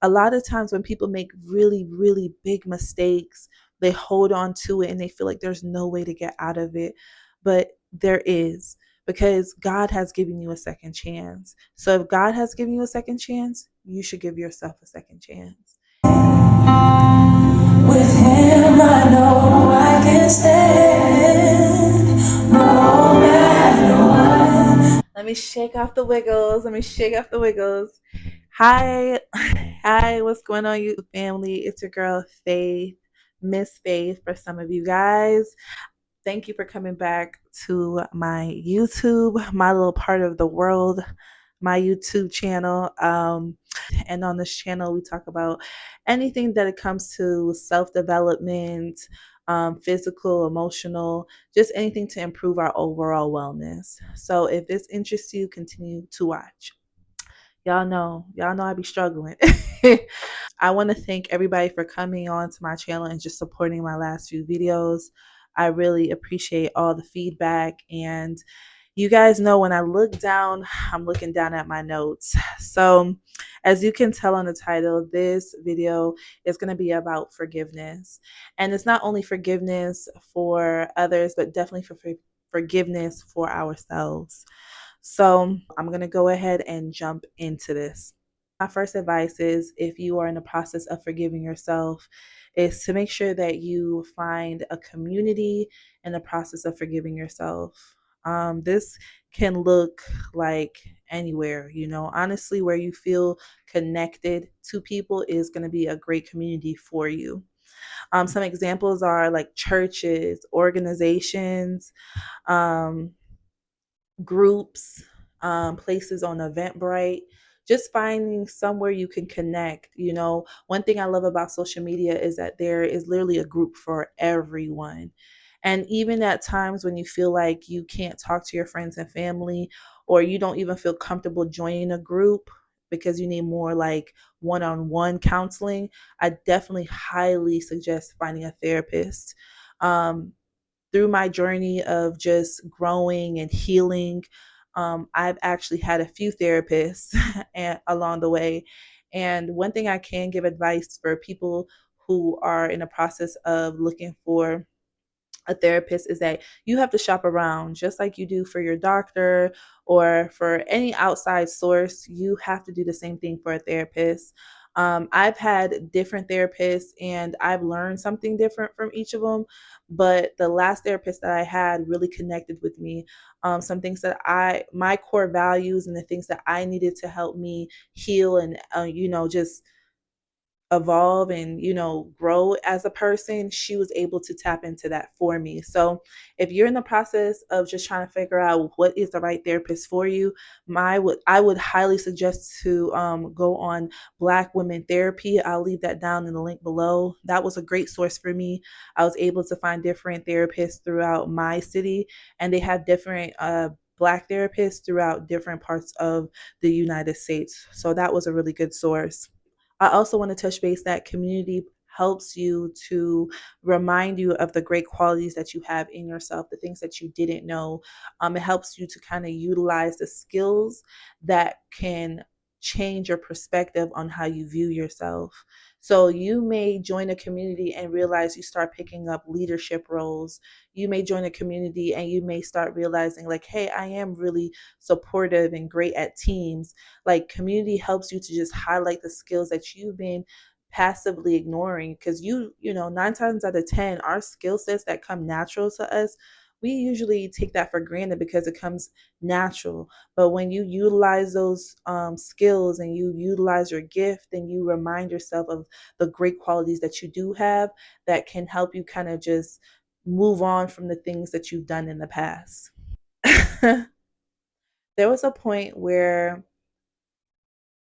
A lot of times when people make really, really big mistakes, they hold on to it and they feel like there's no way to get out of it. But there is, because God has given you a second chance. So if God has given you a second chance, you should give yourself a second chance. With him, I know I can stand no matter what. Let me shake off the wiggles. Let me shake off the wiggles. Hi. Hi, what's going on, you family? It's your girl, Faith, Miss Faith, for some of you guys. Thank you for coming back to my YouTube, my little part of the world, my YouTube channel. And on this channel, we talk about anything that it comes to self-development, physical, emotional, just anything to improve our overall wellness. So if this interests you, continue to watch. Y'all know I be struggling. I want to thank everybody for coming on to my channel and just supporting my last few videos. I really appreciate all the feedback, and you guys know when I look down, I'm looking down at my notes. So as you can tell on the title, this video is going to be about forgiveness. And it's not only forgiveness for others, but definitely for forgiveness for ourselves. So I'm going to go ahead and jump into this. My first advice is, if you are in the process of forgiving yourself, is to make sure that you find a community in the process of forgiving yourself. This can look like anywhere, honestly, where you feel connected to people is going to be a great community for you. Some examples are like churches, organizations, um, groups, places on Eventbrite, just finding somewhere you can connect. One thing I love about social media is that there is literally a group for everyone. And even at times when you feel like you can't talk to your friends and family, or you don't even feel comfortable joining a group because you need more like one-on-one counseling, I definitely highly suggest finding a therapist. Through my journey of just growing and healing, I've actually had a few therapists along the way. And one thing I can give advice for people who are in the process of looking for a therapist is that you have to shop around just like you do for your doctor or for any outside source. You have to do the same thing for a therapist. I've had different therapists and I've learned something different from each of them. But the last therapist that I had really connected with me. Some things that my core values and the things that I needed to help me heal and, just evolve and grow as a person, she was able to tap into that for me. So if you're in the process of just trying to figure out what is the right therapist for you, I would highly suggest to go on Black Women Therapy. I'll leave that down in the link below. That was a great source for me. I was able to find different therapists throughout my city, and they have different Black therapists throughout different parts of the United States. So that was a really good source. I also want to touch base that community helps you to remind you of the great qualities that you have in yourself, the things that you didn't know. It helps you to kind of utilize the skills that can change your perspective on how you view yourself. So you may join a community and realize you start picking up leadership roles. You may join a community and you may start realizing like, hey, I am really supportive and great at teams. Like, community helps you to just highlight the skills that you've been passively ignoring, because nine times out of 10, our skill sets that come natural to us, we usually take that for granted because it comes natural. But when you utilize those skills and you utilize your gift, then you remind yourself of the great qualities that you do have that can help you kind of just move on from the things that you've done in the past. There was a point where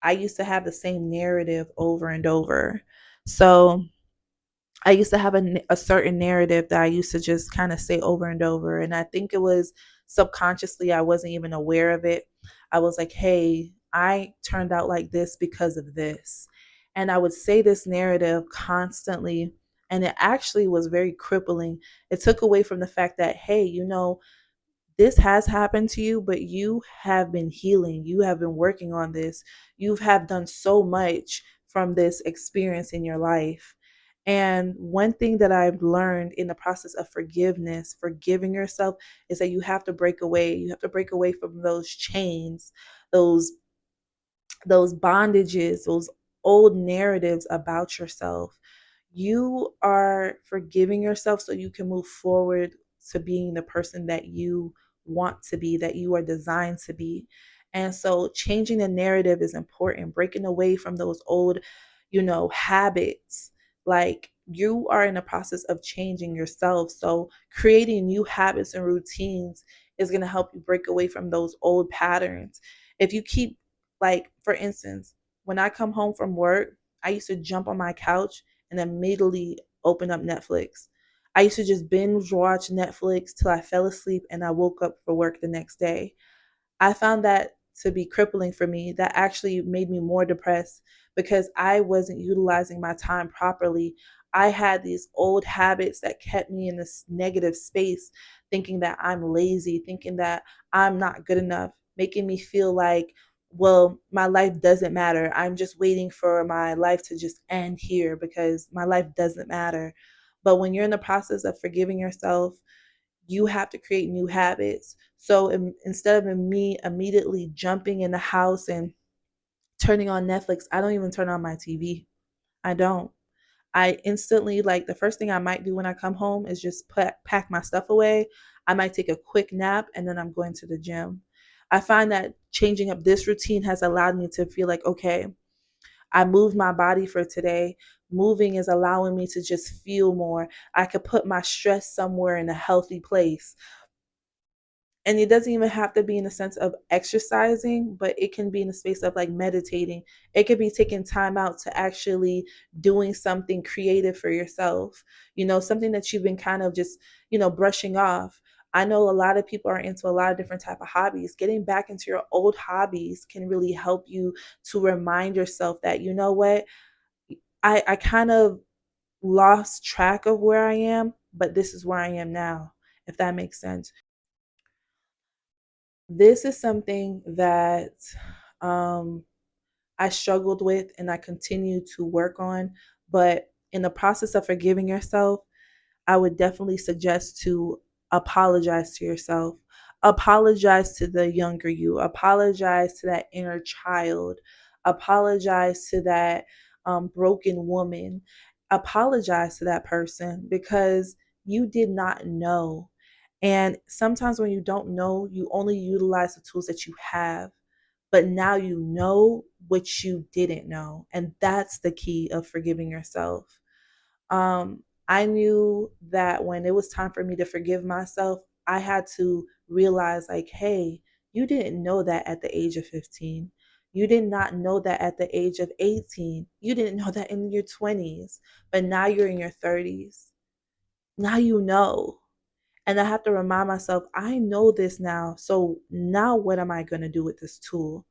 I used to have the same narrative over and over. So I used to have a certain narrative that I used to just kind of say over and over. And I think it was subconsciously, I wasn't even aware of it. I was like, hey, I turned out like this because of this. And I would say this narrative constantly. And it actually was very crippling. It took away from the fact that, hey, this has happened to you, but you have been healing. You have been working on this. You have done so much from this experience in your life. And one thing that I've learned in the process of forgiveness, forgiving yourself, is that you have to break away. You have to break away from those chains, those those bondages, those old narratives about yourself. You are forgiving yourself so you can move forward to being the person that you want to be, that you are designed to be. And so changing the narrative is important, breaking away from those old, habits. Like you are in the process of changing yourself. So creating new habits and routines is going to help you break away from those old patterns. If you keep, like, for instance, when I come home from work, I used to jump on my couch and immediately open up Netflix. I used to just binge watch Netflix till I fell asleep and I woke up for work the next day. I found that to be crippling for me. That actually made me more depressed because I wasn't utilizing my time properly. I had these old habits that kept me in this negative space, thinking that I'm lazy, thinking that I'm not good enough, making me feel like, well, my life doesn't matter. I'm just waiting for my life to just end here because my life doesn't matter. But when you're in the process of forgiving yourself, you have to create new habits. So instead of me immediately jumping in the house and turning on Netflix, I don't even turn on my TV. I don't. I instantly, like, the first thing I might do when I come home is just pack my stuff away. I might take a quick nap and then I'm going to the gym. I find that changing up this routine has allowed me to feel like, okay, I moved my body for today. Moving is allowing me to just feel more. I could put my stress somewhere in a healthy place. And it doesn't even have to be in the sense of exercising, but it can be in the space of like meditating. It could be taking time out to actually doing something creative for yourself, something that you've been kind of just, brushing off. I know a lot of people are into a lot of different type of hobbies. Getting back into your old hobbies can really help you to remind yourself that, you know what, I kind of lost track of where I am, but this is where I am now, if that makes sense. This is something that um, I struggled with and I continue to work on. But in the process of forgiving yourself, I would definitely suggest to apologize to yourself. Apologize to the younger you. Apologize to that inner child. Apologize to that broken woman. Apologize to that person because you did not know. And sometimes when you don't know, you only utilize the tools that you have. But now you know what you didn't know. And that's the key of forgiving yourself. I knew that when it was time for me to forgive myself, I had to realize, like, hey, you didn't know that at the age of 15. You did not know that at the age of 18. You didn't know that in your 20s, but now you're in your 30s. Now you know. And I have to remind myself, I know this now. So now what am I going to do with this tool?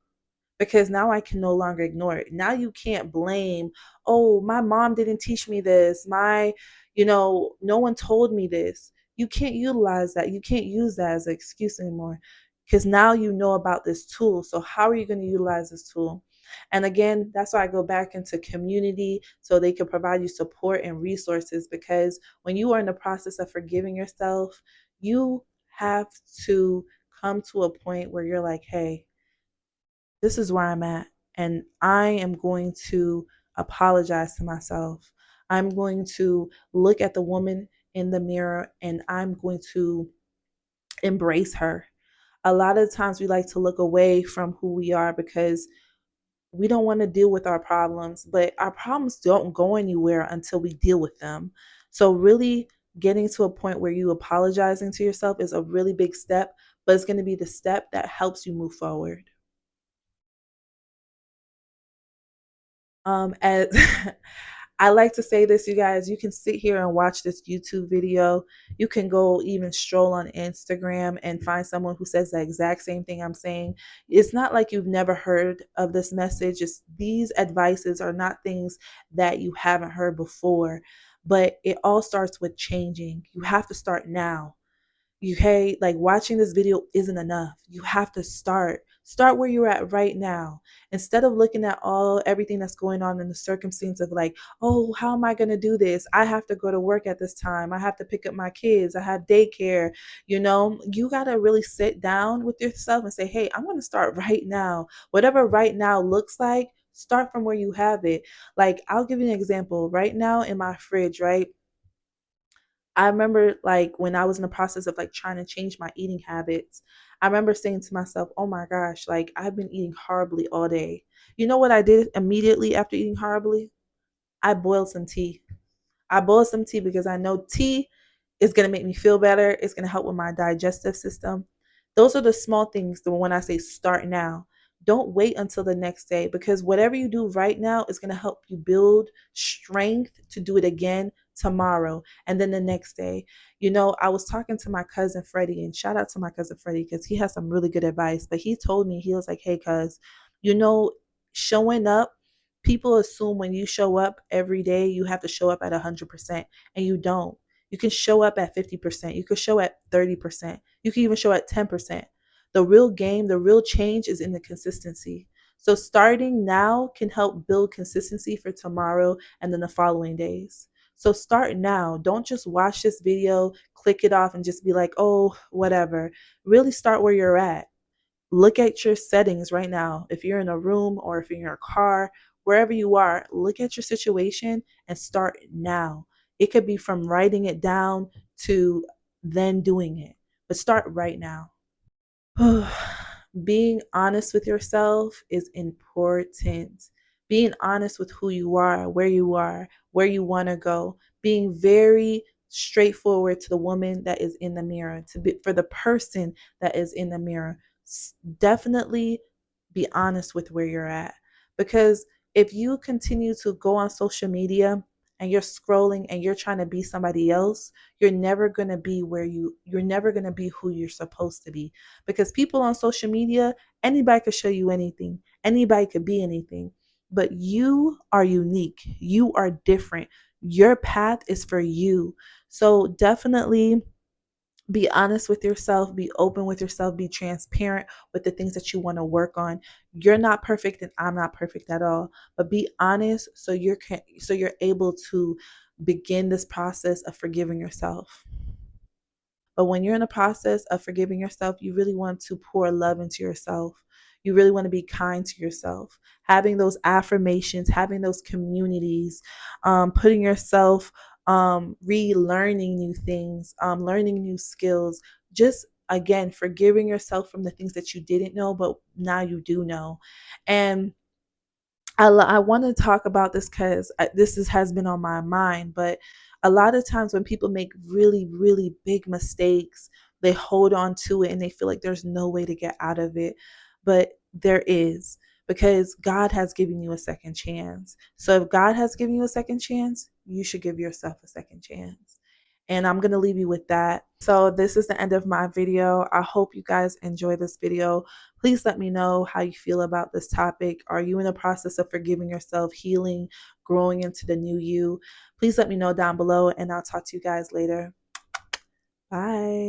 Because now I can no longer ignore it. Now you can't blame, oh, my mom didn't teach me this. No one told me this. You can't utilize that. You can't use that as an excuse anymore because now you know about this tool. So how are you going to utilize this tool? And again, that's why I go back into community so they can provide you support and resources because when you are in the process of forgiving yourself, you have to come to a point where you're like, hey, this is where I'm at. And I am going to apologize to myself. I'm going to look at the woman in the mirror and I'm going to embrace her. A lot of times we like to look away from who we are because we don't want to deal with our problems, but our problems don't go anywhere until we deal with them. So, really getting to a point where you apologizing to yourself is a really big step, but it's going to be the step that helps you move forward. As I like to say this, you guys, you can sit here and watch this YouTube video. You can go even stroll on Instagram and find someone who says the exact same thing I'm saying. It's not like you've never heard of this message. It's these advices are not things that you haven't heard before, but it all starts with changing. You have to start now. Okay, like watching this video isn't enough. You have to start. Start where you're at right now. Instead of looking at everything that's going on in the circumstance of like, oh, how am I going to do this? I have to go to work at this time. I have to pick up my kids. I have daycare. You got to really sit down with yourself and say, hey, I'm going to start right now. Whatever right now looks like, start from where you have it. Like, I'll give you an example. Right now in my fridge, right? I remember like when I was in the process of like trying to change my eating habits, I remember saying to myself, oh my gosh, like I've been eating horribly all day. You know what I did immediately after eating horribly? I boiled some tea. I boil some tea because I know tea is going to make me feel better. It's going to help with my digestive system. Those are the small things that when I say start now, don't wait until the next day because whatever you do right now is going to help you build strength to do it again tomorrow and then the next day. I was talking to my cousin Freddie, and shout out to my cousin Freddie because he has some really good advice. But he told me, he was like, hey, cuz, you know, showing up, people assume when you show up every day, you have to show up at 100%, and you don't. You can show up at 50%. You could show at 30%. You can even show at 10%. The real game, the real change is in the consistency. So starting now can help build consistency for tomorrow and then the following days. So start now. Don't just watch this video, click it off, and just be like, oh, whatever. Really start where you're at. Look at your settings right now. If you're in a room or if you're in your car, wherever you are, look at your situation and start now. It could be from writing it down to then doing it, but start right now. Being honest with yourself is important. Being honest with who you are, where you want to go. Being very straightforward to the woman that is in the mirror, for the person that is in the mirror. Definitely be honest with where you're at. Because if you continue to go on social media and you're scrolling and you're trying to be somebody else, you're never going to be you're never going to be who you're supposed to be. Because people on social media, anybody could show you anything, anybody could be anything, but you are unique, you are different, your path is for you. So definitely be honest with yourself, be open with yourself, be transparent with the things that you want to work on. You're not perfect and I'm not perfect at all, but be honest so you're able to begin this process of forgiving yourself. But when you're in the process of forgiving yourself, you really want to pour love into yourself. You really want to be kind to yourself. Having those affirmations, having those communities, putting yourself, relearning new things, learning new skills, just again, forgiving yourself from the things that you didn't know, but now you do know. And I want to talk about this because has been on my mind. But a lot of times when people make really, really big mistakes, they hold on to it and they feel like there's no way to get out of it. But there is, because God has given you a second chance. So if God has given you a second chance, you should give yourself a second chance. And I'm going to leave you with that. So this is the end of my video. I hope you guys enjoy this video. Please let me know how you feel about this topic. Are you in the process of forgiving yourself, healing, growing into the new you? Please let me know down below, and I'll talk to you guys later. Bye.